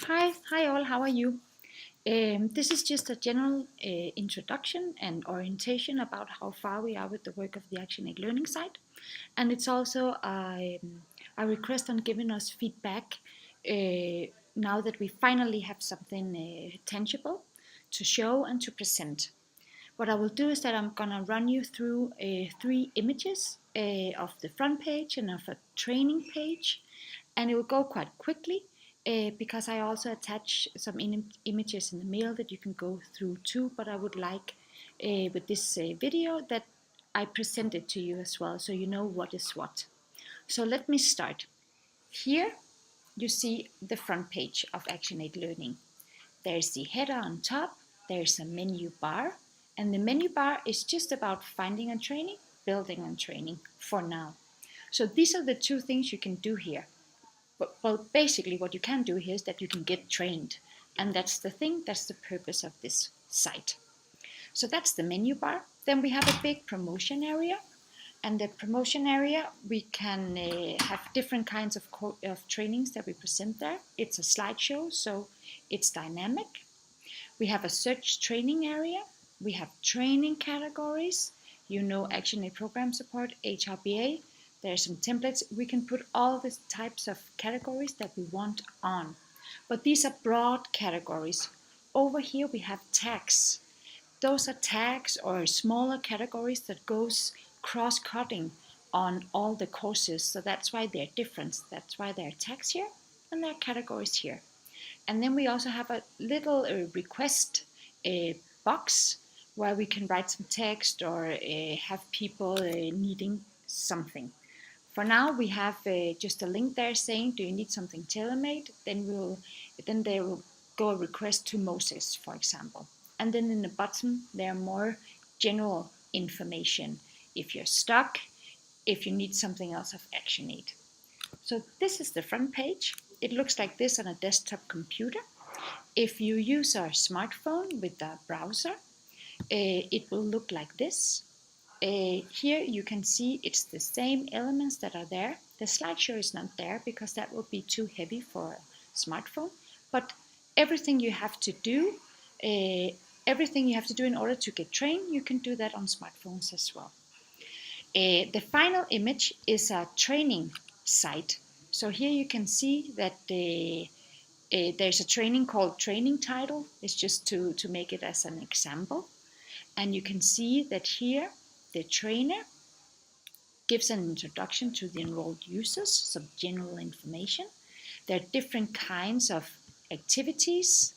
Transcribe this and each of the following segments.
Hi all, how are you? This is just a general introduction and orientation about how far we are with the work of the ActionAid Learning site. And it's also a request on giving us feedback now that we finally have something tangible to show and to present. What I will do is that I'm going to run you through 3 images of the front page and of a training page, and it will go quite quickly because I also attach some images in the mail that you can go through too, but I would like with this video that I present it to you as well so you know what is what. So let me start. Here you see the front page of ActionAid Learning. There's the header on top, there's a menu bar, and the menu bar is just about finding a training, building on training for now. So these are the 2 things you can do here. Well, basically what you can do here is that you can get trained. And that's the purpose of this site. So that's the menu bar. Then we have a big promotion area. And the promotion area, we can have different kinds of trainings that we present there. It's a slideshow, so it's dynamic. We have a search training area. We have training categories. You know, ActionAid Program Support, HRBA. There are some templates. We can put all the types of categories that we want on. But these are broad categories. Over here we have tags. Those are tags or smaller categories that goes cross-cutting on all the courses. So that's why they're different. That's why there are tags here and there are categories here. And then we also have a little request box where we can write some text or have people needing something. For now, we have just a link there saying, do you need something tailor-made? Then there will go a request to Moses, for example. And then in the bottom, there are more general information. If you're stuck, if you need something else of ActionAid. So this is the front page. It looks like this on a desktop computer. If you use our smartphone with the browser, it will look like this. Here you can see it's the same elements that are there. The slideshow is not there because that will be too heavy for a smartphone. But everything you have to do, in order to get trained, you can do that on smartphones as well. The final image is a training site. So here you can see that there's a training called Training Title. It's just to make it as an example. And you can see that here the trainer gives an introduction to the enrolled users, some general information. There are different kinds of activities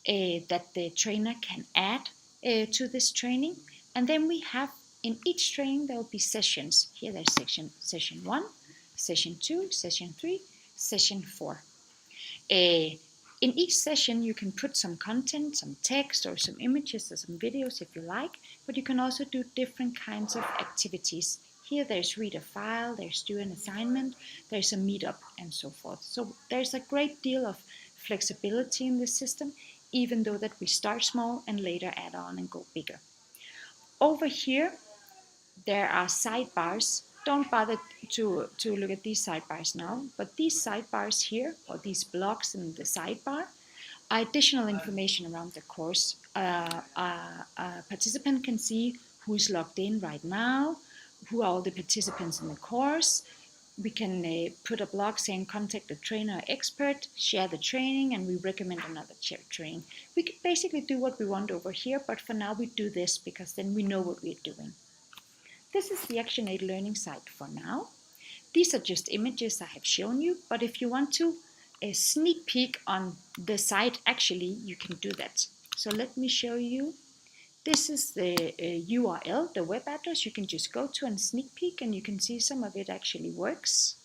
that the trainer can add to this training. And then we have in each training there will be sessions. Here there's session 1, session 2, session 3, session 4. In each session you can put some content, some text or some images or some videos if you like, but you can also do different kinds of activities. Here there's read a file, there's do an assignment, there's a meetup and so forth. So there's a great deal of flexibility in this system, even though that we start small and later add on and go bigger. Over here there are sidebars. Don't bother to look at these sidebars now, but these sidebars here, or these blocks in the sidebar, are additional information around the course. A participant can see who's logged in right now, who are all the participants in the course. We can put a block saying contact the trainer or expert, share the training, and we recommend another training. We can basically do what we want over here, but for now we do this because then we know what we're doing. This is the ActionAid Learning site for now. These are just images I have shown you, but if you want to sneak peek on the site, actually you can do that. So let me show you. This is the URL, the web address you can just go to and sneak peek, and you can see some of it actually works.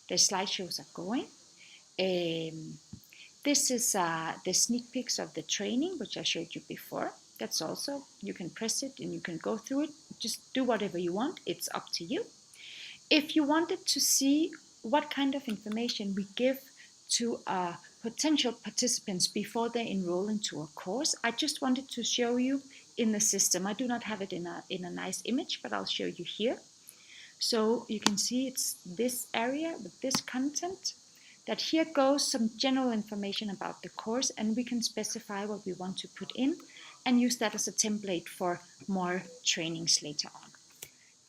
The slideshows are going. This is the sneak peeks of the training, which I showed you before. That's also, you can press it and you can go through it. Just do whatever you want. It's up to you. If you wanted to see what kind of information we give to potential participants before they enroll into a course, I just wanted to show you in the system. I do not have it in a nice image, but I'll show you here. So you can see it's this area with this content. that here goes some general information about the course, and we can specify what we want to put in and use that as a template for more trainings later on.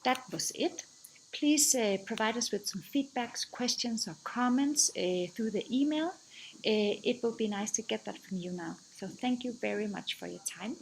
That was it. Please provide us with some feedbacks, questions, or comments through the email. It will be nice to get that from you now. So thank you very much for your time.